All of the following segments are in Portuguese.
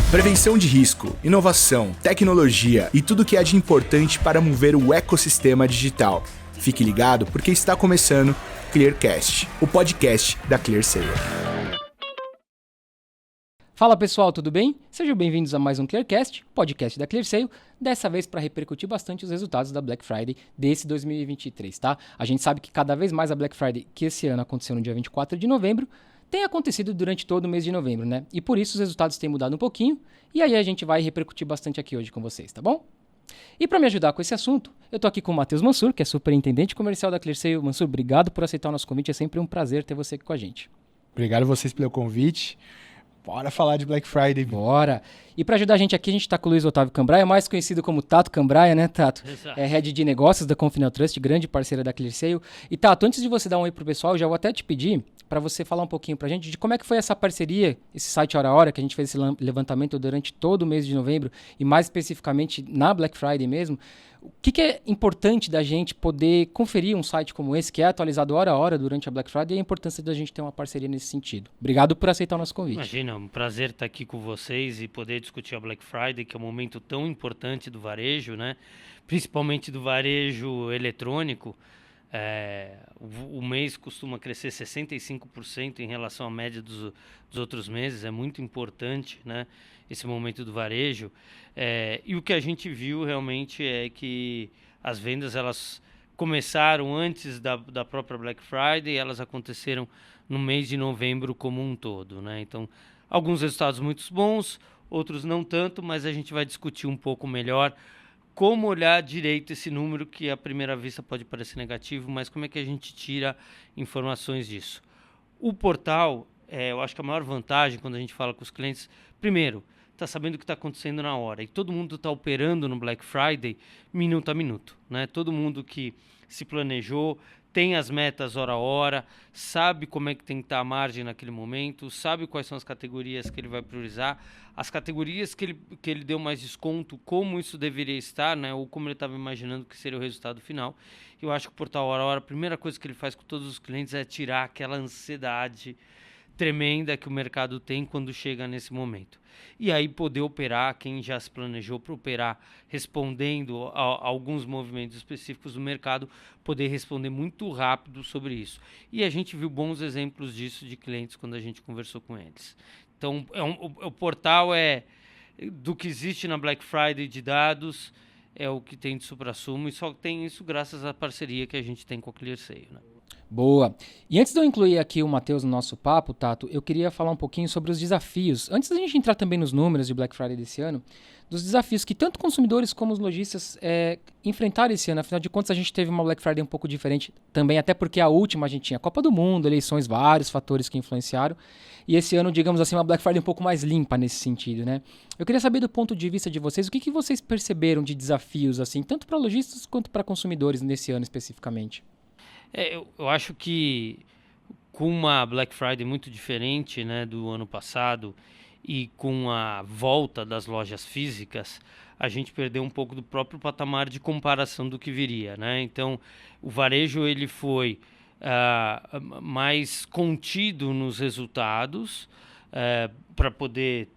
Prevenção de risco, inovação, tecnologia e tudo o que há de importante para mover o ecossistema digital. Fique ligado porque está começando Clearcast, o podcast da ClearSale. Fala pessoal, tudo bem? Sejam bem-vindos a mais um Clearcast, podcast da ClearSale, dessa vez para repercutir bastante os resultados da Black Friday desse 2023, tá? A gente sabe que cada vez mais a Black Friday, que esse ano aconteceu no dia 24 de novembro, tem acontecido durante todo o mês de novembro, né? E por isso os resultados têm mudado um pouquinho, e aí a gente vai repercutir bastante aqui hoje com vocês, tá bom? E para me ajudar com esse assunto, eu tô aqui com o Matheus Mansur, que é superintendente comercial da ClearSale. Mansur, obrigado por aceitar o nosso convite, é sempre um prazer ter você aqui com a gente. Obrigado a vocês pelo convite. Bora falar de Black Friday. Bora! E para ajudar a gente aqui, a gente está com o Luiz Otávio Cambraia, mais conhecido como Tato Cambraia, né, Tato? Exato. É Head de Negócios da Confinel Trust, grande parceira da ClearSale. E Tato, antes de você dar um oi pro pessoal, eu já vou até te pedir para você falar um pouquinho pra gente de como é que foi essa parceria, esse site Hora a Hora, que a gente fez esse levantamento durante todo o mês de novembro, e mais especificamente na Black Friday mesmo. O que é importante da gente poder conferir um site como esse, que é atualizado hora a hora durante a Black Friday, e a importância da gente ter uma parceria nesse sentido? Obrigado por aceitar o nosso convite. Imagina, um prazer estar aqui com vocês e poder discutir a Black Friday, que é um momento tão importante do varejo, né? Principalmente do varejo eletrônico. O mês costuma crescer 65% em relação à média dos outros meses, é muito importante, né, esse momento do varejo. E o que a gente viu realmente é que as vendas elas começaram antes da própria Black Friday, elas aconteceram no mês de novembro como um todo, né? Então, alguns resultados muito bons, outros não tanto, mas a gente vai discutir um pouco melhor como olhar direito esse número, que à primeira vista pode parecer negativo, mas como é que a gente tira informações disso? O portal, eu acho que a maior vantagem quando a gente fala com os clientes, primeiro, está sabendo o que está acontecendo na hora. E todo mundo está operando no Black Friday minuto a minuto, né? Todo mundo que se planejou, tem as metas hora a hora, sabe como é que tem que estar a margem naquele momento, sabe quais são as categorias que ele vai priorizar, as categorias que ele deu mais desconto, como isso deveria estar, né, ou como ele estava imaginando que seria o resultado final. Eu acho que o portal Hora a Hora, a primeira coisa que ele faz com todos os clientes é tirar aquela ansiedade tremenda que o mercado tem quando chega nesse momento. E aí poder operar, quem já se planejou para operar respondendo a alguns movimentos específicos do mercado, poder responder muito rápido sobre isso. E a gente viu bons exemplos disso de clientes quando a gente conversou com eles. Então, o portal do que existe na Black Friday de dados, é o que tem de suprassumo, e só tem isso graças à parceria que a gente tem com a ClearSale, né? Boa. E antes de eu incluir aqui o Matheus no nosso papo, Tato, eu queria falar um pouquinho sobre os desafios. Antes da gente entrar também nos números de Black Friday desse ano, dos desafios que tanto consumidores como os lojistas enfrentaram esse ano. Afinal de contas, a gente teve uma Black Friday um pouco diferente também, até porque a última a gente tinha Copa do Mundo, eleições, vários fatores que influenciaram. E esse ano, digamos assim, uma Black Friday um pouco mais limpa nesse sentido, né? Eu queria saber do ponto de vista de vocês, o que vocês perceberam de desafios, assim, tanto para lojistas quanto para consumidores nesse ano especificamente? Eu acho que com uma Black Friday muito diferente, né, do ano passado, e com a volta das lojas físicas, a gente perdeu um pouco do próprio patamar de comparação do que viria, né? Então, o varejo ele foi mais contido nos resultados, para poder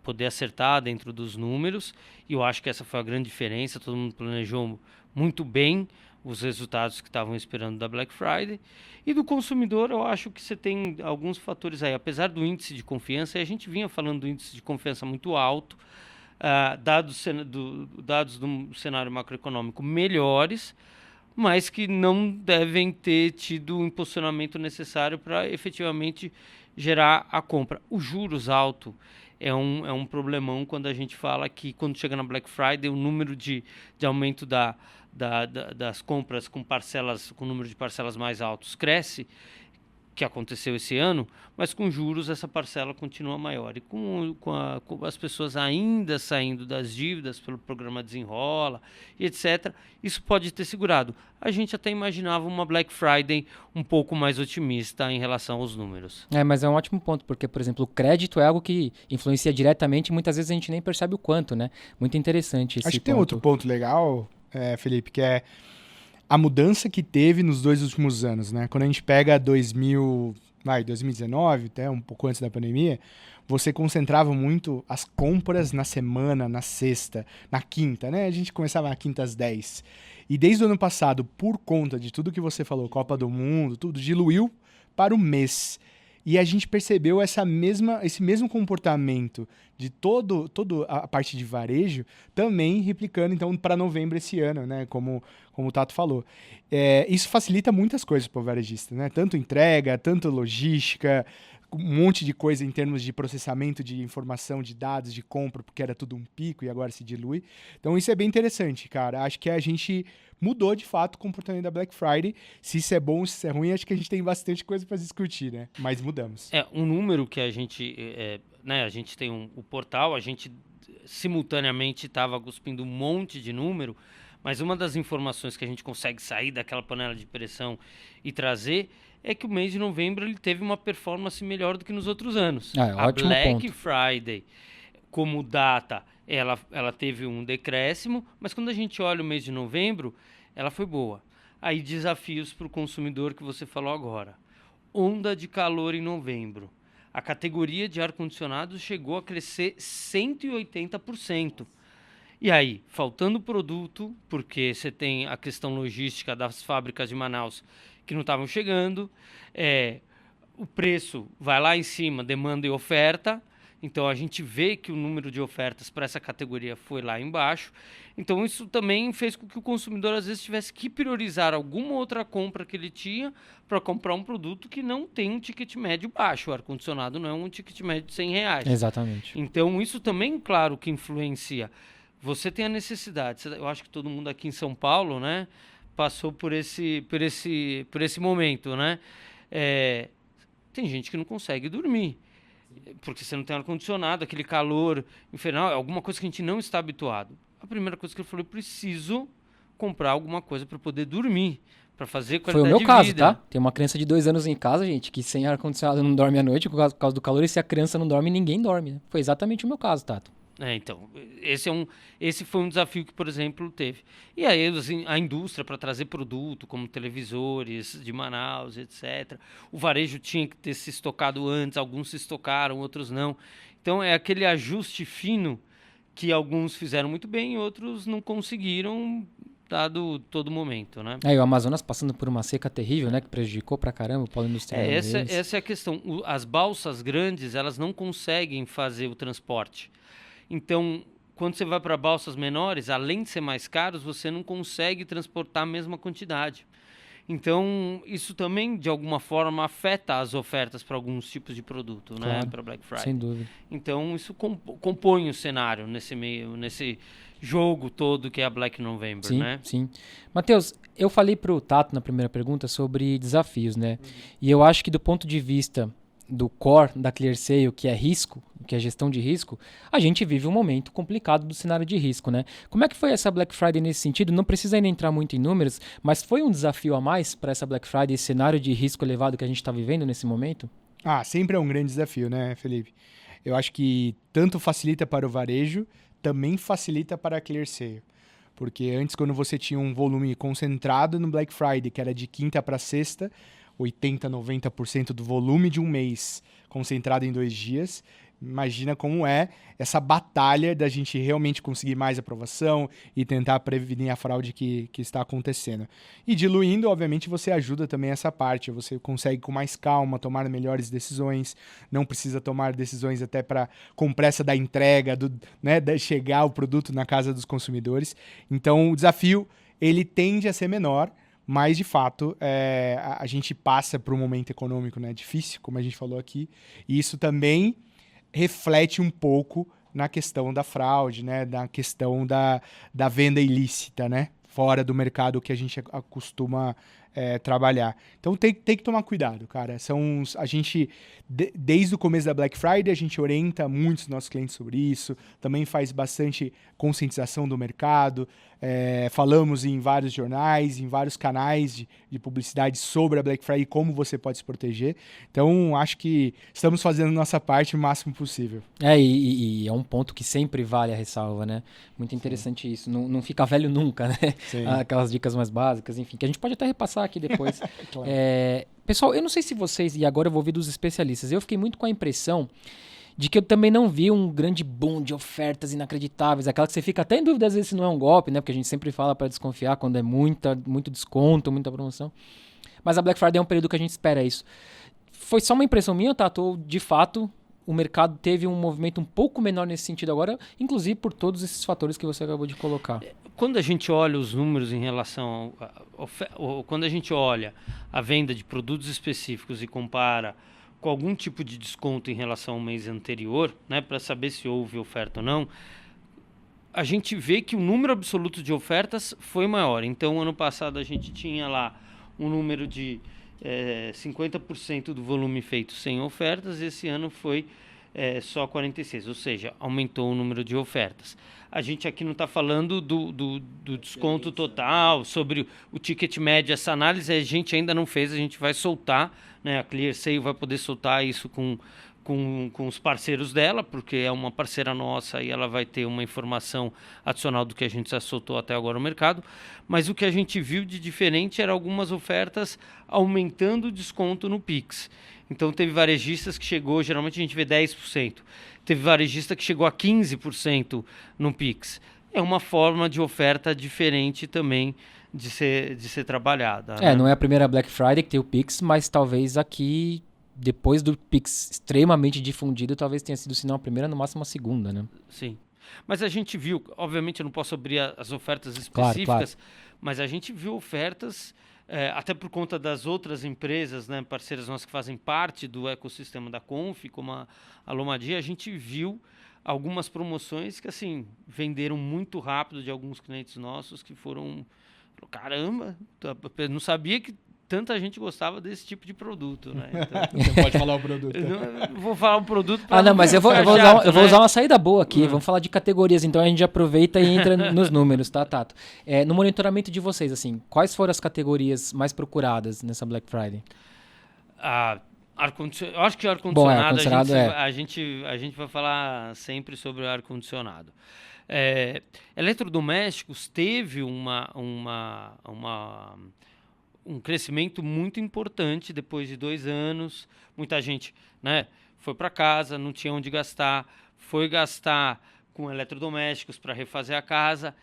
poder acertar dentro dos números, e eu acho que essa foi a grande diferença. Todo mundo planejou muito bem os resultados que estavam esperando da Black Friday. E do consumidor, eu acho que você tem alguns fatores aí. Apesar do índice de confiança, e a gente vinha falando do índice de confiança muito alto, dados do cenário macroeconômico melhores, mas que não devem ter tido o impulsionamento necessário para efetivamente gerar a compra. Os juros altos é um problemão quando a gente fala que quando chega na Black Friday o número de aumento das compras com número de parcelas mais altos cresce, que aconteceu esse ano, mas com juros essa parcela continua maior. E com as pessoas ainda saindo das dívidas pelo programa Desenrola e etc., isso pode ter segurado. A gente até imaginava uma Black Friday um pouco mais otimista em relação aos números. Mas é um ótimo ponto, porque, por exemplo, o crédito é algo que influencia diretamente e muitas vezes a gente nem percebe o quanto, né? Muito interessante esse ponto. Acho que tem outro ponto legal, Felipe, que é a mudança que teve nos 2 últimos anos, né? Quando a gente pega 2019, até um pouco antes da pandemia, você concentrava muito as compras na semana, na sexta, na quinta, né? A gente começava na quinta às 10. E desde o ano passado, por conta de tudo que você falou, Copa do Mundo, tudo, diluiu para o mês. E a gente percebeu esse mesmo comportamento de toda a parte de varejo também replicando, então, para novembro esse ano, né? Como o Tato falou. Isso facilita muitas coisas para o varejista, né? Tanto entrega, tanto logística, um monte de coisa em termos de processamento de informação, de dados, de compra, porque era tudo um pico e agora se dilui. Então isso é bem interessante, cara. Acho que a gente mudou de fato o comportamento da Black Friday. Se isso é bom ou se isso é ruim, acho que a gente tem bastante coisa para discutir, né? Mas mudamos. Um número que a gente, né, a gente tem o portal, a gente simultaneamente estava cuspindo um monte de número, mas uma das informações que a gente consegue sair daquela panela de pressão e trazer é que o mês de novembro ele teve uma performance melhor do que nos outros anos. A Black Friday, como data, ela teve um decréscimo, mas quando a gente olha o mês de novembro, ela foi boa. Aí desafios para o consumidor que você falou agora. Onda de calor em novembro. A categoria de ar-condicionado chegou a crescer 180%. E aí, faltando produto, porque você tem a questão logística das fábricas de Manaus que não estavam chegando, o preço vai lá em cima, demanda e oferta, então a gente vê que o número de ofertas para essa categoria foi lá embaixo, então isso também fez com que o consumidor às vezes tivesse que priorizar alguma outra compra que ele tinha para comprar um produto que não tem um ticket médio baixo, o ar-condicionado não é um ticket médio de R$100. Exatamente. Então isso também, claro, que influencia. Você tem a necessidade, eu acho que todo mundo aqui em São Paulo, né, passou por esse momento, né? Tem gente que não consegue dormir, porque você não tem ar-condicionado, aquele calor infernal, é alguma coisa que a gente não está habituado. A primeira coisa que eu falei, eu preciso comprar alguma coisa para poder dormir, para fazer qualidade de vida. Foi o meu caso, tá? Tem uma criança de 2 anos em casa, gente, que sem ar-condicionado não dorme à noite por causa do calor, e se a criança não dorme, ninguém dorme, né? Foi exatamente o meu caso, Tato. Então, esse foi um desafio que, por exemplo, teve. E aí a indústria para trazer produto, como televisores de Manaus, etc. O varejo tinha que ter se estocado antes, alguns se estocaram, outros não. Então, é aquele ajuste fino que alguns fizeram muito bem e outros não conseguiram, dado todo momento, né? E o Amazonas passando por uma seca terrível, né? Que prejudicou pra caramba o polo industrial deles. Essa é a questão. As balsas grandes, elas não conseguem fazer o transporte. Então, quando você vai para balsas menores, além de ser mais caros, você não consegue transportar a mesma quantidade. Então, isso também, de alguma forma, afeta as ofertas para alguns tipos de produto, claro, né? Para Black Friday. Sem dúvida. Então, isso compõe o cenário nesse jogo todo que é a Black November, sim, né? Sim. Matheus, eu falei para o Tato na primeira pergunta sobre desafios, né? E eu acho que do ponto de vista do core da ClearSale, que é risco, que é gestão de risco, a gente vive um momento complicado do cenário de risco, né? Como é que foi essa Black Friday nesse sentido? Não precisa ainda entrar muito em números, mas foi um desafio a mais para essa Black Friday, esse cenário de risco elevado que a gente está vivendo nesse momento? Sempre é um grande desafio, né, Felipe? Eu acho que tanto facilita para o varejo, também facilita para a ClearSale. Porque antes, quando você tinha um volume concentrado no Black Friday, que era de quinta para sexta, 80%, 90% do volume de um mês concentrado em 2 dias. Imagina como é essa batalha da gente realmente conseguir mais aprovação e tentar prevenir a fraude que está acontecendo. E diluindo, obviamente, você ajuda também essa parte. Você consegue com mais calma tomar melhores decisões, não precisa tomar decisões até com pressa da entrega, de chegar o produto na casa dos consumidores. Então, o desafio ele tende a ser menor, mas, de fato, a gente passa por um momento econômico, né, difícil, como a gente falou aqui, e isso também reflete um pouco na questão da fraude, né, na questão da venda ilícita, né, fora do mercado que a gente acostuma trabalhar. Então tem que tomar cuidado, cara. A gente, desde o começo da Black Friday, a gente orienta muitos nossos clientes sobre isso, também faz bastante conscientização do mercado, falamos em vários jornais, em vários canais de publicidade sobre a Black Friday e como você pode se proteger. Então, acho que estamos fazendo nossa parte o máximo possível. E é um ponto que sempre vale a ressalva, né? Muito interessante. Sim. Isso. Não fica velho nunca, né? Aquelas dicas mais básicas, enfim, que a gente pode até repassar aqui depois. Claro. Pessoal, eu não sei se vocês, e agora eu vou ouvir dos especialistas, eu fiquei muito com a impressão de que eu também não vi um grande boom de ofertas inacreditáveis, aquela que você fica até em dúvida às vezes se não é um golpe, né? Porque a gente sempre fala para desconfiar quando é muito desconto, muita promoção. Mas a Black Friday é um período que a gente espera isso. Foi só uma impressão minha, Tato? Ou de fato o mercado teve um movimento um pouco menor nesse sentido agora, inclusive por todos esses fatores que você acabou de colocar? Quando a gente olha os números em relação quando a gente olha a venda de produtos específicos e compara com algum tipo de desconto em relação ao mês anterior, né, para saber se houve oferta ou não, a gente vê que o número absoluto de ofertas foi maior. Então, ano passado a gente tinha lá um número de 50% do volume feito sem ofertas, esse ano foi só 46%, ou seja, aumentou o número de ofertas. A gente aqui não está falando do desconto total, sobre o ticket médio, essa análise a gente ainda não fez, a gente vai soltar, né, a ClearSale vai poder soltar isso com os parceiros dela, porque é uma parceira nossa e ela vai ter uma informação adicional do que a gente já soltou até agora no mercado. Mas o que a gente viu de diferente era algumas ofertas aumentando o desconto no Pix. Então teve varejistas que chegou, geralmente a gente vê 10%, teve varejista que chegou a 15% no Pix. É uma forma de oferta diferente também de ser trabalhada. Né? Não é a primeira Black Friday que tem o Pix, mas talvez aqui, depois do Pix extremamente difundido, talvez tenha sido, se não a primeira, no máximo a segunda, né? Sim. Mas a gente viu, obviamente eu não posso abrir as ofertas específicas, claro. Mas a gente viu ofertas, até por conta das outras empresas, né, parceiras nossas que fazem parte do ecossistema da Conf, como a Lomadia, a gente viu algumas promoções que assim venderam muito rápido de alguns clientes nossos que foram, caramba, eu não sabia que tanta gente gostava desse tipo de produto, né? Então, você pode falar o produto. Não vou falar o produto. Não, mas eu vou usar uma saída boa aqui. Vamos falar de categorias, então a gente aproveita e entra nos números, tá, Tato? No monitoramento de vocês, assim, quais foram as categorias mais procuradas nessa Black Friday? Eu acho que ar-condicionado, a gente vai falar sempre sobre o ar-condicionado. Eletrodomésticos teve um crescimento muito importante depois de 2 anos. Muita gente, né, foi para casa, não tinha onde gastar, foi gastar com eletrodomésticos para refazer a casa,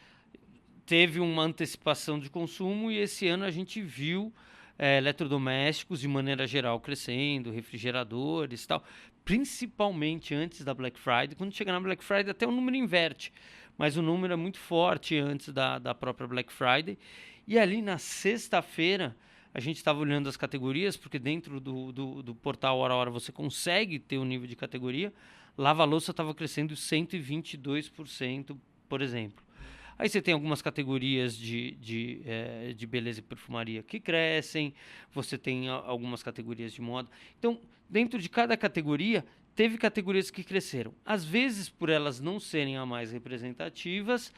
teve uma antecipação de consumo e esse ano a gente viu eletrodomésticos de maneira geral crescendo, refrigeradores e tal, principalmente antes da Black Friday. Quando chega na Black Friday até o número inverte, mas o número é muito forte antes da própria Black Friday. E ali na sexta-feira, a gente estava olhando as categorias, porque dentro do portal Hora a Hora você consegue ter o nível de categoria. Lava-louça estava crescendo 122%, por exemplo. Aí você tem algumas categorias de beleza e perfumaria que crescem, você tem algumas categorias de moda. Então, dentro de cada categoria, teve categorias que cresceram. Às vezes, por elas não serem as mais representativas,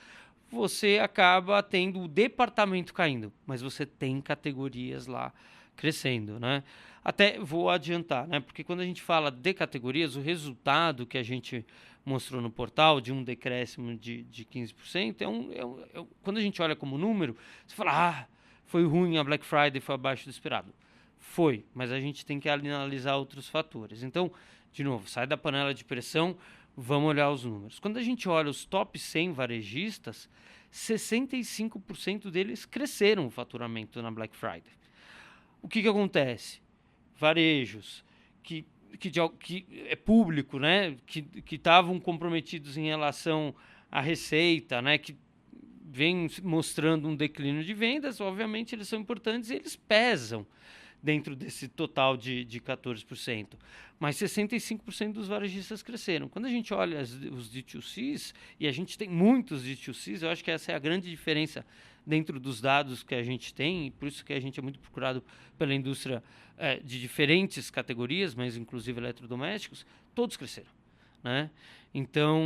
você acaba tendo o departamento caindo, mas você tem categorias lá crescendo, né? Até vou adiantar, né? Porque quando a gente fala de categorias, o resultado que a gente mostrou no portal de um decréscimo de 15%, quando a gente olha como número, você fala, foi ruim, a Black Friday foi abaixo do esperado. Foi, mas a gente tem que analisar outros fatores. Então, de novo, sai da panela de pressão, vamos olhar os números. Quando a gente olha os top 100 varejistas, 65% deles cresceram o faturamento na Black Friday. O que acontece? Varejos que é público, né? que estavam comprometidos em relação à receita, né? Que vem mostrando um declínio de vendas, obviamente eles são importantes e eles pesam dentro desse total de 14%. Mas 65% dos varejistas cresceram. Quando a gente olha os D2Cs, e a gente tem muitos D2Cs, eu acho que essa é a grande diferença dentro dos dados que a gente tem, e por isso que a gente é muito procurado pela indústria de diferentes categorias, mas inclusive eletrodomésticos, todos cresceram, né? Então,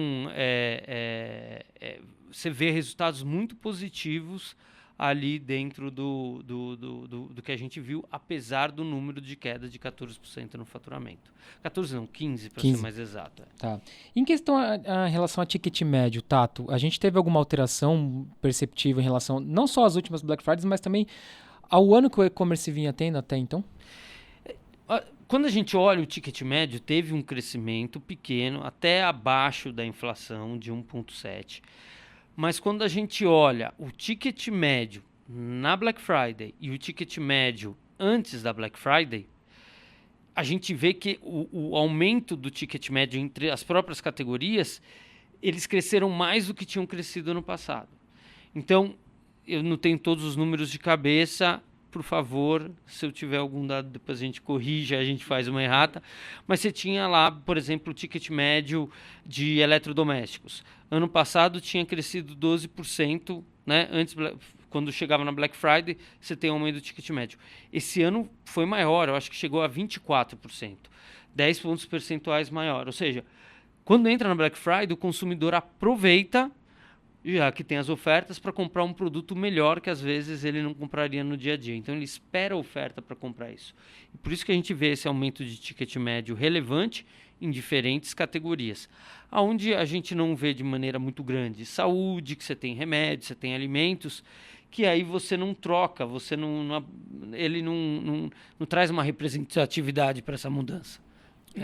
você vê resultados muito positivos ali dentro do que a gente viu, apesar do número de queda de 14% no faturamento. 14 não, 15 para ser mais exato. Tá. Em questão a relação a ticket médio, Tato, a gente teve alguma alteração perceptível em relação não só às últimas Black Fridays, mas também ao ano que o e-commerce vinha tendo até então? Quando a gente olha o ticket médio, teve um crescimento pequeno, até abaixo da inflação de 1,7%. Mas quando a gente olha o ticket médio na Black Friday e o ticket médio antes da Black Friday, a gente vê que o aumento do ticket médio entre as próprias categorias, eles cresceram mais do que tinham crescido ano passado. Então, eu não tenho todos os números de cabeça, por favor, se eu tiver algum dado, depois a gente corrige, a gente faz uma errata. Mas você tinha lá, por exemplo, o ticket médio de eletrodomésticos. Ano passado tinha crescido 12%, né? Antes, quando chegava na Black Friday, você tem um aumento do ticket médio. Esse ano foi maior, eu acho que chegou a 24%. 10 pontos percentuais maior. Ou seja, quando entra na Black Friday, o consumidor aproveita, já que tem as ofertas, para comprar um produto melhor que às vezes ele não compraria no dia a dia. Então ele espera a oferta para comprar isso. E por isso que a gente vê esse aumento de ticket médio relevante em diferentes categorias. Aonde a gente não vê de maneira muito grande saúde, que você tem remédios, você tem alimentos, que aí você não troca, você ele não traz uma representatividade para essa mudança.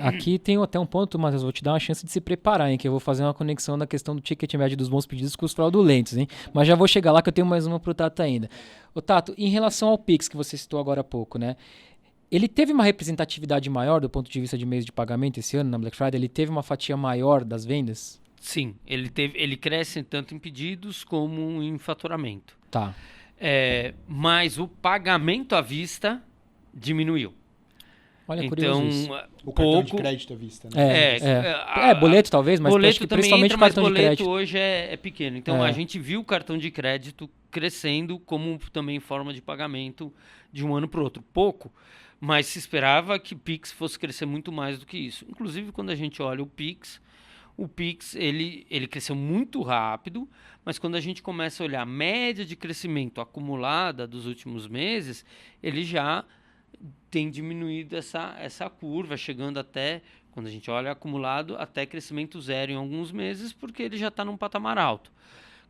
Aqui tem até um ponto, Matheus, vou te dar uma chance de se preparar, hein, que eu vou fazer uma conexão da questão do ticket médio dos bons pedidos com os fraudulentos, hein? Mas já vou chegar lá que eu tenho mais uma pro Tato ainda. Ô Tato, em relação ao Pix que você citou agora há pouco, né? Ele teve uma representatividade maior do ponto de vista de meios de pagamento esse ano na Black Friday? Ele teve uma fatia maior das vendas? Sim, ele cresce tanto em pedidos como em faturamento. Tá. Mas o pagamento à vista diminuiu. Olha, curioso então, isso. O cartão de crédito à vista, né? Boleto talvez, mas boleto acho que também principalmente entra, o cartão mas de boleto crédito. hoje é pequeno. Então a gente viu o cartão de crédito crescendo como também forma de pagamento de um ano para o outro. Pouco, mas se esperava que o Pix fosse crescer muito mais do que isso. Inclusive, quando a gente olha o Pix ele cresceu muito rápido, mas quando a gente começa a olhar a média de crescimento acumulada dos últimos meses, ele já tem diminuído essa curva, chegando até, quando a gente olha acumulado, até crescimento zero em alguns meses, porque ele já está num patamar alto.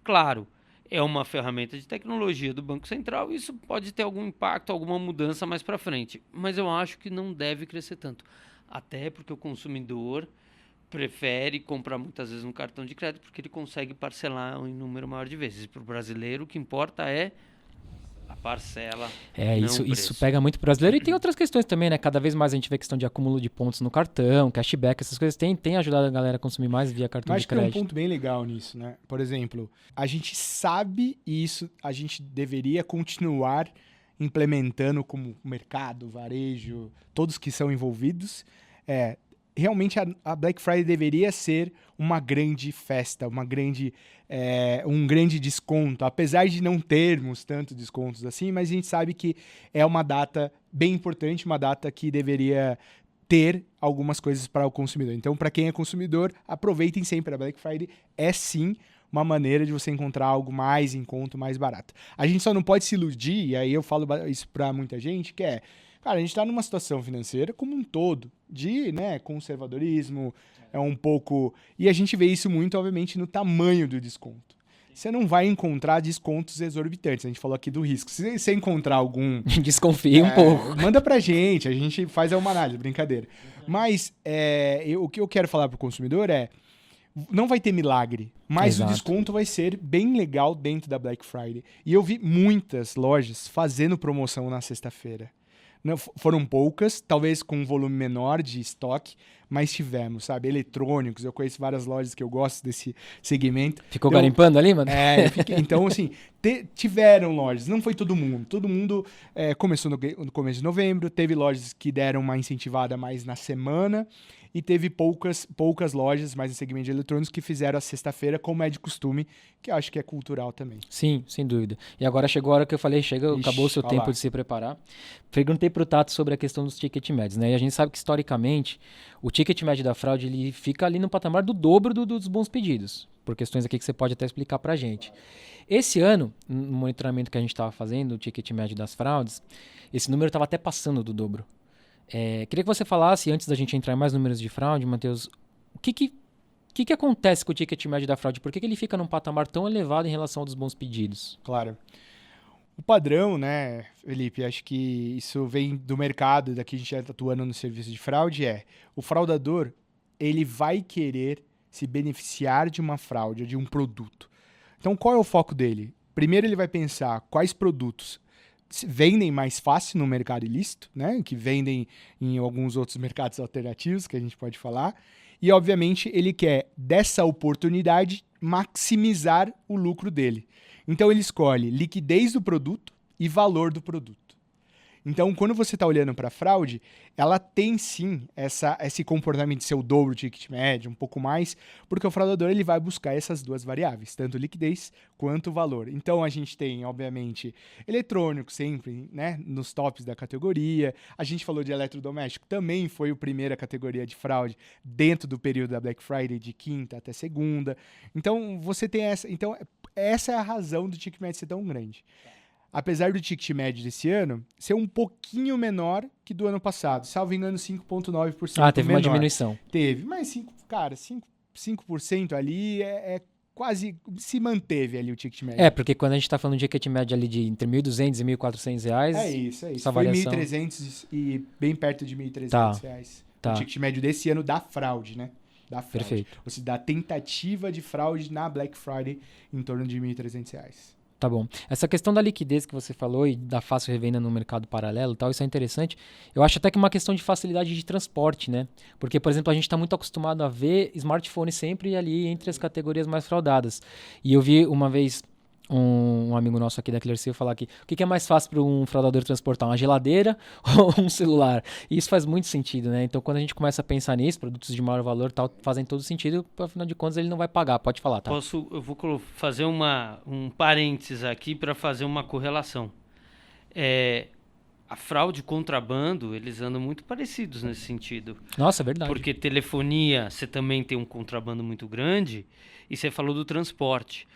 Claro, é uma ferramenta de tecnologia do Banco Central, e isso pode ter algum impacto, alguma mudança mais para frente, mas eu acho que não deve crescer tanto, até porque o consumidor prefere comprar muitas vezes no cartão de crédito, porque ele consegue parcelar em número maior de vezes. Para o brasileiro, o que importa é a parcela. Isso pega muito pro brasileiro. E tem outras questões também, né? Cada vez mais a gente vê questão de acúmulo de pontos no cartão, cashback, essas coisas tem ajudado a galera a consumir mais via cartão de crédito. Acho que tem um ponto bem legal nisso, né? Por exemplo, a gente sabe, e isso a gente deveria continuar implementando como mercado, varejo, todos que são envolvidos, realmente a Black Friday deveria ser uma grande festa, um grande desconto, apesar de não termos tantos descontos assim, mas a gente sabe que é uma data bem importante, uma data que deveria ter algumas coisas para o consumidor. Então, para quem é consumidor, aproveitem sempre a Black Friday, é sim uma maneira de você encontrar algo mais em conta, mais barato. A gente só não pode se iludir, e aí eu falo isso para muita gente, que cara, a gente está numa situação financeira como um todo, de conservadorismo, um pouco... E a gente vê isso muito, obviamente, no tamanho do desconto. Você não vai encontrar descontos exorbitantes. A gente falou aqui do risco. Se você encontrar algum... Desconfie um pouco. Manda pra gente, a gente faz uma análise, brincadeira. Mas o que eu quero falar pro consumidor não vai ter milagre, mas o desconto vai ser bem legal dentro da Black Friday. E eu vi muitas lojas fazendo promoção na sexta-feira. Não, foram poucas, talvez com um volume menor de estoque, mas tivemos, sabe? Eletrônicos, eu conheço várias lojas que eu gosto desse segmento. Ficou garimpando ali, mano? Então, assim, tiveram lojas, não foi todo mundo. Todo mundo começou no começo de novembro, teve lojas que deram uma incentivada mais na semana, e teve poucas lojas, mais no segmento de eletrônicos, que fizeram a sexta-feira, como é de costume, que eu acho que é cultural também. Sim, sem dúvida. E agora chegou a hora que eu falei, acabou o seu tempo de se preparar. Perguntei pro Tato sobre a questão dos ticket médios, né? E a gente sabe que, historicamente, o ticket médio da fraude, ele fica ali no patamar do dobro dos bons pedidos, por questões aqui que você pode até explicar pra gente. Esse ano, no monitoramento que a gente estava fazendo, o ticket médio das fraudes, esse número estava até passando do dobro. Queria que você falasse, antes da gente entrar em mais números de fraude, Matheus, o que acontece com o ticket médio da fraude? Por que ele fica num patamar tão elevado em relação aos bons pedidos? Claro. O padrão, né, Felipe, acho que isso vem do mercado, daqui a gente já está atuando no serviço de fraude, o fraudador, ele vai querer se beneficiar de uma fraude, de um produto. Então, qual é o foco dele? Primeiro, ele vai pensar quais produtos vendem mais fácil no mercado ilícito, né, que vendem em alguns outros mercados alternativos, que a gente pode falar, e, obviamente, ele quer, dessa oportunidade, maximizar o lucro dele. Então, ele escolhe liquidez do produto e valor do produto. Então, quando você está olhando para a fraude, ela tem sim esse comportamento de ser o dobro do ticket médio, um pouco mais, porque o fraudador ele vai buscar essas duas variáveis, tanto liquidez quanto valor. Então, a gente tem, obviamente, eletrônico sempre, né, nos tops da categoria. A gente falou de eletrodoméstico, também foi a primeira categoria de fraude dentro do período da Black Friday, de quinta até segunda. Então, você tem essa. Então, essa é a razão do ticket médio ser tão grande. Apesar do ticket médio desse ano ser um pouquinho menor que do ano passado. Salvo engano, 5,9% teve menor. uma diminuição. Teve, mas 5% ali é quase... Se manteve ali o ticket médio. Porque quando a gente está falando de ticket médio ali de entre R$ 1.200 e R$ 1.400 reais... É isso. Essa Foi variação... 1.300 e bem perto de R$ 1.300 reais. O ticket médio desse ano da fraude, né? Da fraude. Perfeito. Ou seja, da tentativa de fraude na Black Friday em torno de R$ 1.300 reais. Tá bom. Essa questão da liquidez que você falou e da fácil revenda no mercado paralelo e tal, isso é interessante. Eu acho até que é uma questão de facilidade de transporte, né? Porque, por exemplo, a gente está muito acostumado a ver smartphone sempre ali entre as categorias mais fraudadas. E eu vi uma vez um amigo nosso aqui da Clearseal falar que o que é mais fácil para um fraudador transportar, uma geladeira ou um celular? E isso faz muito sentido, né? Então, quando a gente começa a pensar nisso, produtos de maior valor tal, fazem todo sentido, afinal de contas ele não vai pagar. Pode falar, tá? Eu vou fazer um parênteses aqui para fazer uma correlação. A fraude e contrabando, eles andam muito parecidos nesse sentido. Nossa, é verdade. Porque telefonia, você também tem um contrabando muito grande, e você falou do transporte.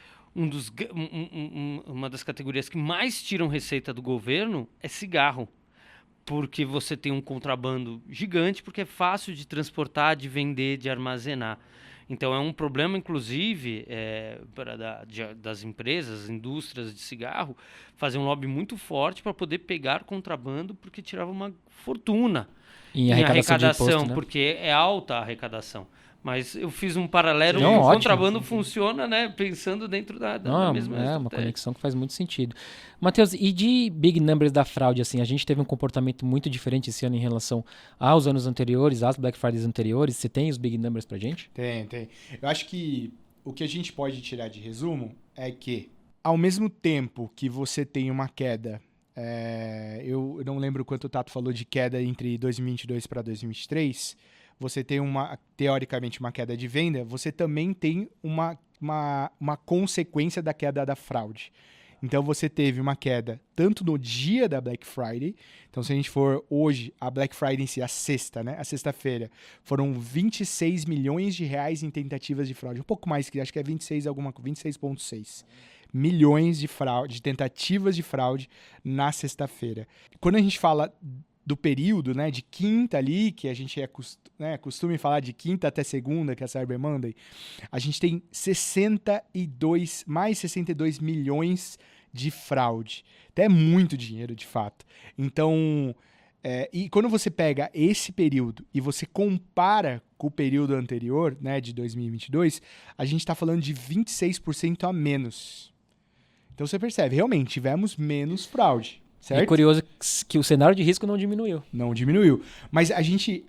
Uma das categorias que mais tiram receita do governo é cigarro, porque você tem um contrabando gigante, porque é fácil de transportar, de vender, de armazenar. Então é um problema, inclusive, das empresas, indústrias de cigarro, fazer um lobby muito forte para poder pegar contrabando, porque tirava uma fortuna em arrecadação de imposto, né? Porque é alta a arrecadação. Mas eu fiz um paralelo, Não, o ótimo. Contrabando funciona, né? Pensando dentro da mesma É uma estratégia. conexão que faz muito sentido. Matheus, e de big numbers da fraude, assim, a gente teve um comportamento muito diferente esse ano em relação aos anos anteriores, às Black Fridays anteriores. Você tem os big numbers pra gente? Tem. Eu acho que o que a gente pode tirar de resumo é que, ao mesmo tempo que você tem uma queda, eu não lembro quanto o Tato falou de queda entre 2022 para 2023, você tem teoricamente uma queda de venda, você também tem uma consequência da queda da fraude. Então você teve uma queda tanto no dia da Black Friday, então se a gente for hoje, a Black Friday em si, a sexta, né? A sexta-feira, foram 26 milhões de reais em tentativas de fraude, um pouco mais, que acho que é 26,6 milhões de tentativas de fraude na sexta-feira. Quando a gente fala do período, né, de quinta ali, que a gente costuma falar de quinta até segunda, que é a Cyber Monday, a gente tem mais 62 milhões de fraude. Até é muito dinheiro, de fato. Então, e quando você pega esse período e você compara com o período anterior, né, de 2022, a gente está falando de 26% a menos. Então você percebe, realmente, tivemos menos fraude. Certo? É curioso que o cenário de risco não diminuiu. Não diminuiu. Mas a gente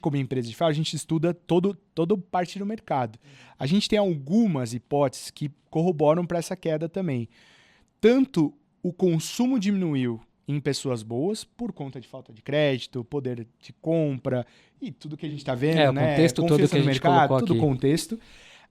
como empresa de fraude, a gente estuda toda parte do mercado. A gente tem algumas hipóteses que corroboram para essa queda também. Tanto o consumo diminuiu em pessoas boas, por conta de falta de crédito, poder de compra e tudo que a gente está vendo, o contexto todo que a gente colocou tudo aqui. Contexto.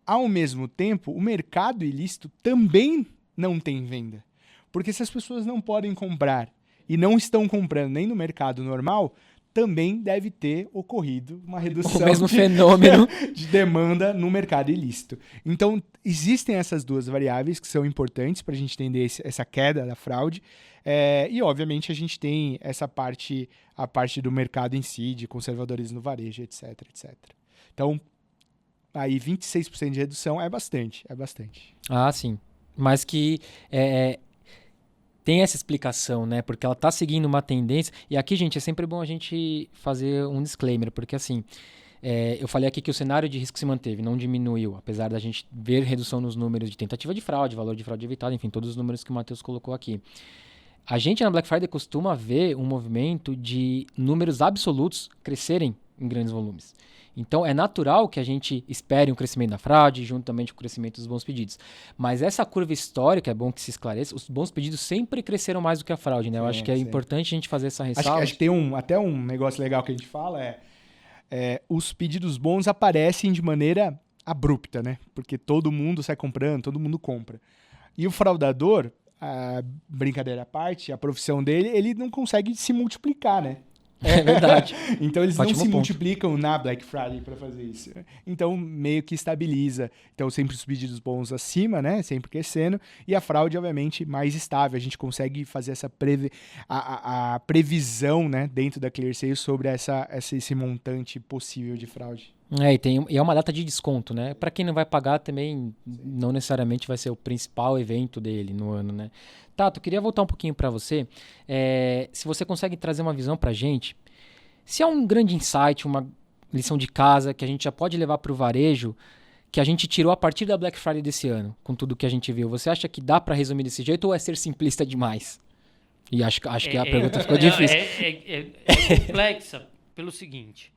Ao mesmo tempo, o mercado ilícito também não tem venda. Porque se as pessoas não podem comprar e não estão comprando nem no mercado normal, também deve ter ocorrido uma redução o mesmo fenômeno de demanda no mercado ilícito. Então, existem essas duas variáveis que são importantes para a gente entender essa queda da fraude. E, obviamente, a gente tem a parte do mercado em si, de conservadorismo no varejo, etc, etc. Então, aí 26% de redução é bastante. Ah, sim. Mas que tem essa explicação, né? Porque ela está seguindo uma tendência. E aqui, gente, é sempre bom a gente fazer um disclaimer, porque assim, eu falei aqui que o cenário de risco se manteve, não diminuiu, apesar da gente ver redução nos números de tentativa de fraude, valor de fraude evitada, enfim, todos os números que o Matheus colocou aqui. A gente na Black Friday costuma ver um movimento de números absolutos crescerem em grandes volumes. Então, é natural que a gente espere um crescimento da fraude, juntamente com o crescimento dos bons pedidos. Mas essa curva histórica, é bom que se esclareça, os bons pedidos sempre cresceram mais do que a fraude, né? Eu acho que é importante a gente fazer essa ressalva. Acho que tem até um negócio legal que a gente fala, os pedidos bons aparecem de maneira abrupta, né? Porque todo mundo sai comprando, todo mundo compra. E o fraudador, brincadeira à parte, a profissão dele, ele não consegue se multiplicar, né? É verdade. Então eles Ótimo não se ponto. multiplicam na Black Friday para fazer isso. Então meio que estabiliza. Então sempre os pedidos bons acima, né? Sempre crescendo. E a fraude, obviamente, mais estável. A gente consegue fazer essa a previsão, né, dentro da ClearSale sobre esse montante possível de fraude. E é uma data de desconto, né? Para quem não vai pagar também, não necessariamente vai ser o principal evento dele no ano, né? Tato, queria voltar um pouquinho para você. Se você consegue trazer uma visão para a gente, se é um grande insight, uma lição de casa que a gente já pode levar para o varejo, que a gente tirou a partir da Black Friday desse ano, com tudo que a gente viu, você acha que dá para resumir desse jeito ou é ser simplista demais? E acho que a pergunta ficou difícil. É complexa pelo seguinte...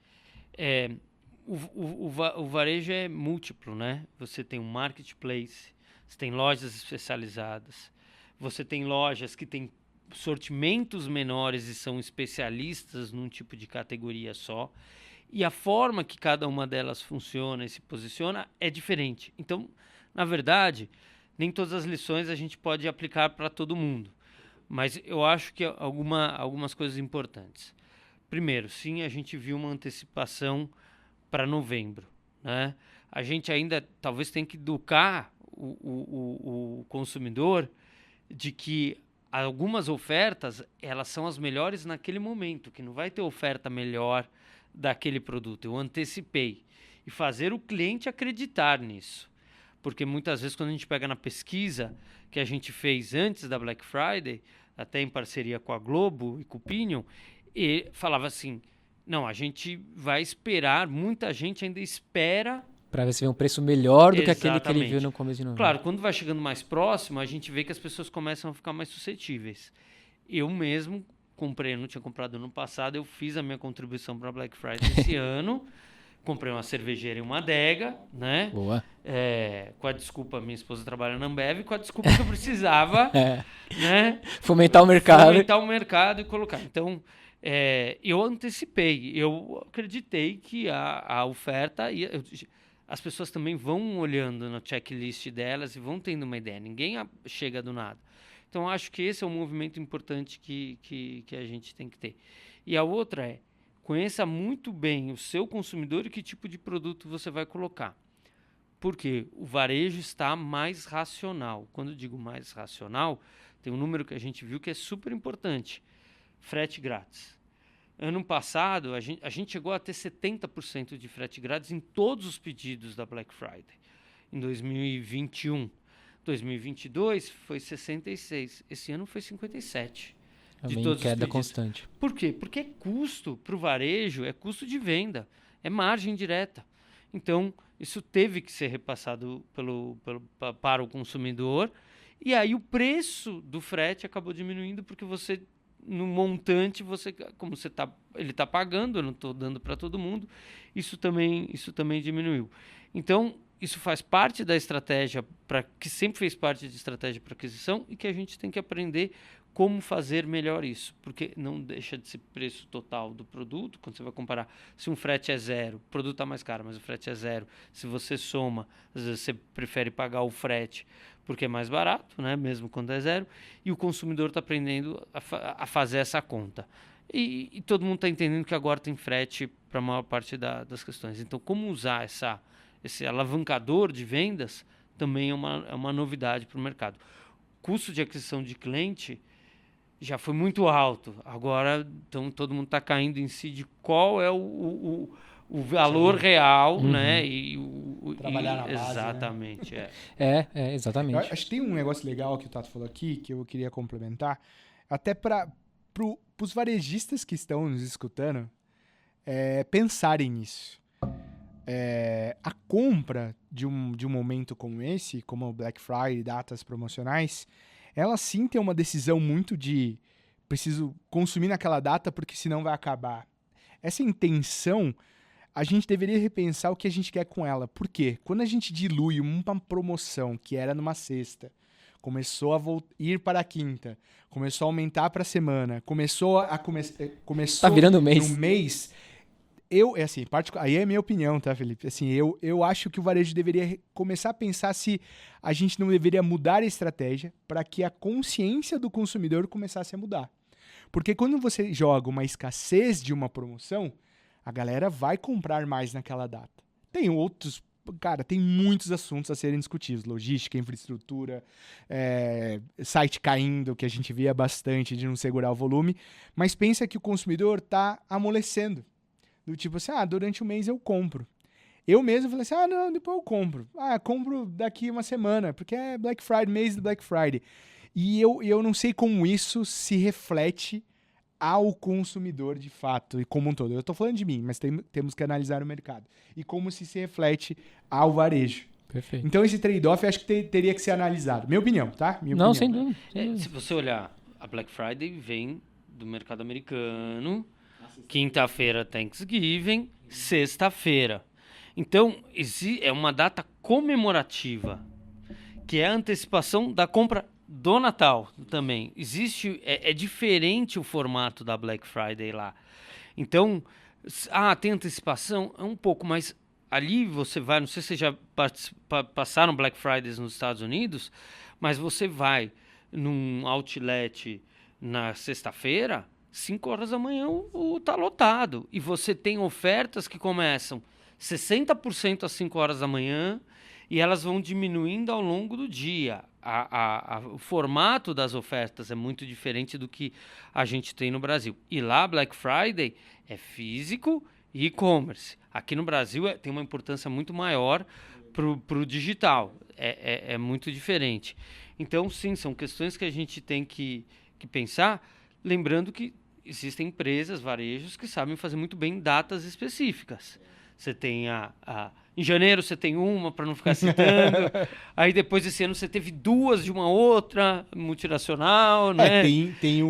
O varejo é múltiplo, né? Você tem um marketplace, você tem lojas especializadas, você tem lojas que têm sortimentos menores e são especialistas num tipo de categoria só. E a forma que cada uma delas funciona e se posiciona é diferente. Então, na verdade, nem todas as lições a gente pode aplicar para todo mundo. Mas eu acho que algumas coisas importantes. Primeiro, sim, a gente viu uma antecipação para novembro, né? A gente ainda talvez tenha que educar o consumidor de que algumas ofertas elas são as melhores naquele momento, que não vai ter oferta melhor daquele produto. Eu antecipei e fazer o cliente acreditar nisso, porque muitas vezes quando a gente pega na pesquisa que a gente fez antes da Black Friday, até em parceria com a Globo e com o Opinion, e falava assim: não, a gente vai esperar, muita gente ainda espera... Para ver se vê um preço melhor do que aquele Exatamente. que ele viu no começo de novembro. Claro, quando vai chegando mais próximo, a gente vê que as pessoas começam a ficar mais suscetíveis. Eu mesmo comprei, eu não tinha comprado ano passado, eu fiz a minha contribuição para Black Friday esse ano, comprei uma cervejeira e uma adega, né? Boa. Com a desculpa, minha esposa trabalha na Ambev, com a desculpa que eu precisava, né? Fomentar o mercado. Fomentar o mercado e colocar. Então... eu antecipei, eu acreditei que a oferta as pessoas também vão olhando no checklist delas e vão tendo uma ideia, ninguém chega do nada. Então acho que esse é um movimento importante que a gente tem que ter. E a outra conheça muito bem o seu consumidor e que tipo de produto você vai colocar. Porque o varejo está mais racional. Quando eu digo mais racional, tem um número que a gente viu que é super importante. Frete grátis. Ano passado, a gente chegou a ter 70% de frete grátis em todos os pedidos da Black Friday. Em 2021. 2022 foi 66%. Esse ano foi 57%. Também de todos queda os pedidos. constante. Por quê? Porque custo para o varejo, é custo de venda. É margem direta. Então, isso teve que ser repassado para o consumidor. E aí o preço do frete acabou diminuindo porque você... no montante, como ele está pagando, eu não estou dando para todo mundo, isso também diminuiu. Então, isso faz parte da estratégia, que sempre fez parte de estratégia para aquisição e que a gente tem que aprender como fazer melhor isso, porque não deixa de ser preço total do produto. Quando você vai comparar, se um frete é zero, o produto está mais caro, mas o frete é zero, se você soma, às vezes você prefere pagar o frete porque é mais barato, né? Mesmo quando é zero, e o consumidor está aprendendo a fazer essa conta. E todo mundo está entendendo que agora tem frete para a maior parte das questões. Então, como usar esse alavancador de vendas também é uma novidade para o mercado. Custo de aquisição de cliente já foi muito alto. Agora, então, todo mundo está caindo em si de qual é o valor real, né? E Trabalhar na base, exatamente, né? Exatamente. Eu acho que tem um negócio legal que o Tato falou aqui, que eu queria complementar, até para os varejistas que estão nos escutando pensarem nisso. A compra de um momento como esse, como o Black Friday, datas promocionais, ela sim tem uma decisão muito de preciso consumir naquela data porque senão vai acabar. Essa intenção, a gente deveria repensar o que a gente quer com ela. Por quê? Quando a gente dilui uma promoção que era numa sexta, começou a ir para a quinta, começou a aumentar para a semana, começou Tá virando mês. no mês... aí é a minha opinião, tá, Felipe? Assim, eu acho que o varejo deveria começar a pensar se a gente não deveria mudar a estratégia para que a consciência do consumidor começasse a mudar. Porque quando você joga uma escassez de uma promoção, a galera vai comprar mais naquela data. Tem muitos assuntos a serem discutidos. Logística, infraestrutura, site caindo, que a gente via bastante de não segurar o volume. Mas pensa que o consumidor está amolecendo. Do tipo assim, durante o mês eu compro. Eu mesmo falei assim, não, depois eu compro. Compro daqui uma semana, porque é Black Friday, mês do Black Friday. E eu não sei como isso se reflete ao consumidor de fato, e como um todo. Eu estou falando de mim, mas temos que analisar o mercado. E como se reflete ao varejo. Perfeito. Então esse trade-off eu acho que teria que ser analisado. Minha opinião, tá? Não, sem dúvida. Se você olhar, a Black Friday vem do mercado americano, quinta-feira Thanksgiving, sexta-feira. Então, é uma data comemorativa, que é a antecipação da compra do Natal também. É diferente o formato da Black Friday lá. Então, tem antecipação? É um pouco, mas ali você vai, não sei se vocês já passaram Black Fridays nos Estados Unidos, mas você vai num outlet na sexta-feira, 5 horas da manhã tá lotado. E você tem ofertas que começam 60% às 5 horas da manhã e elas vão diminuindo ao longo do dia. O formato das ofertas é muito diferente do que a gente tem no Brasil. E lá, Black Friday é físico e e-commerce. Aqui no Brasil tem uma importância muito maior pro digital. É muito diferente. Então, sim, são questões que a gente tem que pensar, lembrando que existem empresas, varejos, que sabem fazer muito bem datas específicas. Você tem em janeiro você tem uma, para não ficar citando. Aí depois desse ano você teve 2 de uma outra, multinacional, né? Tem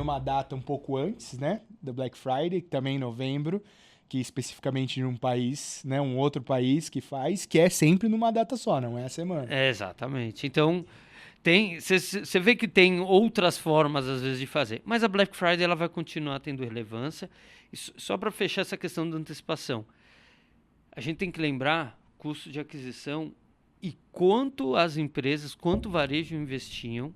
uma data um pouco antes, né? Da Black Friday, também em novembro, que especificamente num país, né? Um outro país que faz, que é sempre numa data só, não é a semana. Exatamente. Então, você vê que tem outras formas, às vezes, de fazer. Mas a Black Friday ela vai continuar tendo relevância. E só para fechar essa questão da antecipação, a gente tem que lembrar custo de aquisição e quanto as empresas, quanto o varejo investiam,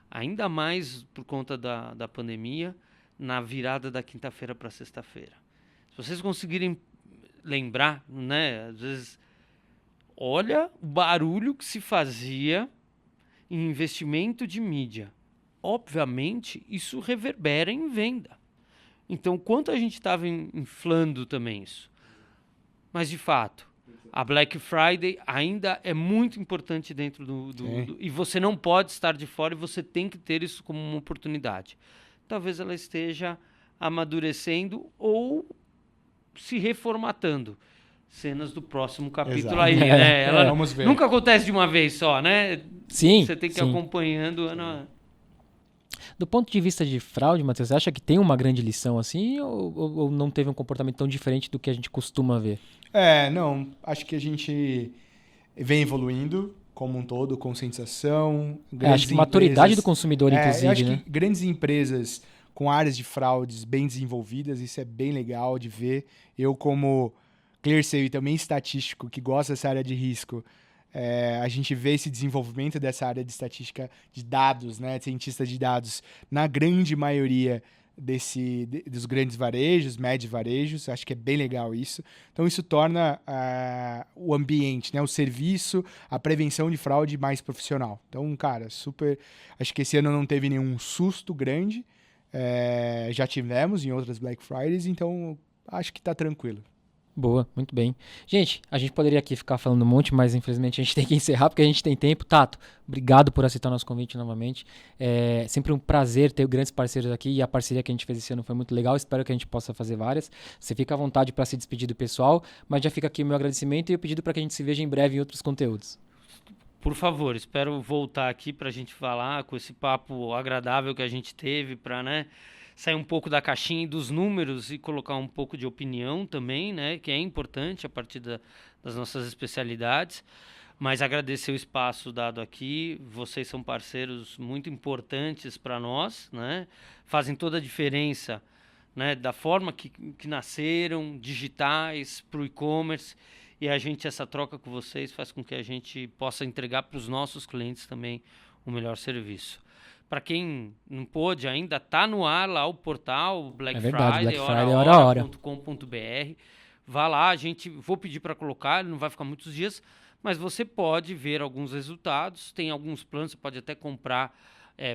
ainda mais por conta da pandemia, na virada da quinta-feira para sexta-feira. Se vocês conseguirem lembrar, né, às vezes, olha o barulho que se fazia em investimento de mídia. Obviamente, isso reverbera em venda. Então, quanto a gente estava inflando também isso? Mas, de fato, a Black Friday ainda é muito importante dentro e você não pode estar de fora e você tem que ter isso como uma oportunidade. Talvez ela esteja amadurecendo ou se reformatando. Cenas do próximo capítulo aí, né? Ela vamos ver. Nunca acontece de uma vez só, né? Sim. Você tem que ir acompanhando. Do ponto de vista de fraude, Matheus, você acha que tem uma grande lição assim ou não teve um comportamento tão diferente do que a gente costuma ver? Não. Acho que a gente vem evoluindo como um todo, conscientização. Acho que maturidade do consumidor, inclusive, eu acho né? que grandes empresas com áreas de fraudes bem desenvolvidas, isso é bem legal de ver. Eu, como ClearSale e também estatístico, que gosta dessa área de risco, a gente vê esse desenvolvimento dessa área de estatística de dados, né, de cientista de dados, na grande maioria dos grandes varejos, médios varejos. Acho que é bem legal isso. Então, isso torna o ambiente, né, o serviço, a prevenção de fraude mais profissional. Então, cara, super... Acho que esse ano não teve nenhum susto grande. Já tivemos em outras Black Fridays, então acho que tá tranquilo. Boa, muito bem. Gente, a gente poderia aqui ficar falando um monte, mas infelizmente a gente tem que encerrar porque a gente tem tempo. Tato, obrigado por aceitar nosso convite novamente. É sempre um prazer ter grandes parceiros aqui e a parceria que a gente fez esse ano foi muito legal. Espero que a gente possa fazer várias. Você fica à vontade para se despedir do pessoal, mas já fica aqui o meu agradecimento e o pedido para que a gente se veja em breve em outros conteúdos. Por favor, espero voltar aqui para a gente falar com esse papo agradável que a gente teve para, né, sair um pouco da caixinha e dos números e colocar um pouco de opinião também, né, que é importante a partir das nossas especialidades. Mas agradecer o espaço dado aqui. Vocês são parceiros muito importantes para nós, né? Fazem toda a diferença, né, da forma que nasceram, digitais, para o e-commerce. E essa troca com vocês faz com que a gente possa entregar para os nossos clientes também o melhor serviço. Para quem não pôde ainda, está no ar lá o portal Black Friday, hora.com.br. Vá lá, vou pedir para colocar, ele não vai ficar muitos dias, mas você pode ver alguns resultados, tem alguns planos, você pode até comprar,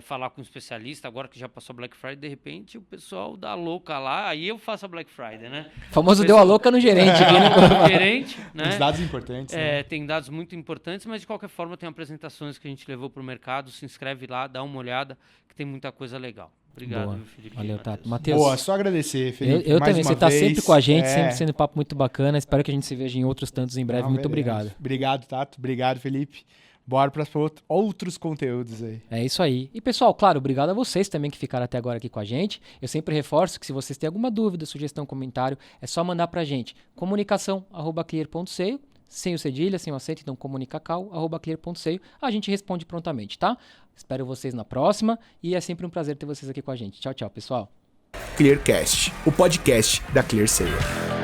falar com um especialista, agora que já passou a Black Friday, de repente o pessoal dá louca lá, aí eu faço a Black Friday, né? O famoso deu a louca no gerente. Gerente, né? Os dados importantes. Né? Tem dados muito importantes, mas de qualquer forma tem apresentações que a gente levou para o mercado, se inscreve lá, dá uma olhada, que tem muita coisa legal. Obrigado, Boa. Viu, Felipe. Valeu, Tato. Matheus. Boa, só agradecer, Felipe. Eu também, você está vez. sempre com a gente, sempre sendo um papo muito bacana. Espero que a gente se veja em outros tantos em breve. Muito obrigado. Obrigado, Tato. Obrigado, Felipe. Bora para outros conteúdos aí. É isso aí. E pessoal, claro, obrigado a vocês também que ficaram até agora aqui com a gente. Eu sempre reforço que se vocês têm alguma dúvida, sugestão, comentário, é só mandar pra gente. comunicação@clear.seio, sem o cedilha, sem o acento, então comunicacal@clear.seio. A gente responde prontamente, tá? Espero vocês na próxima e é sempre um prazer ter vocês aqui com a gente. Tchau, tchau, pessoal. Clearcast, o podcast da ClearSale.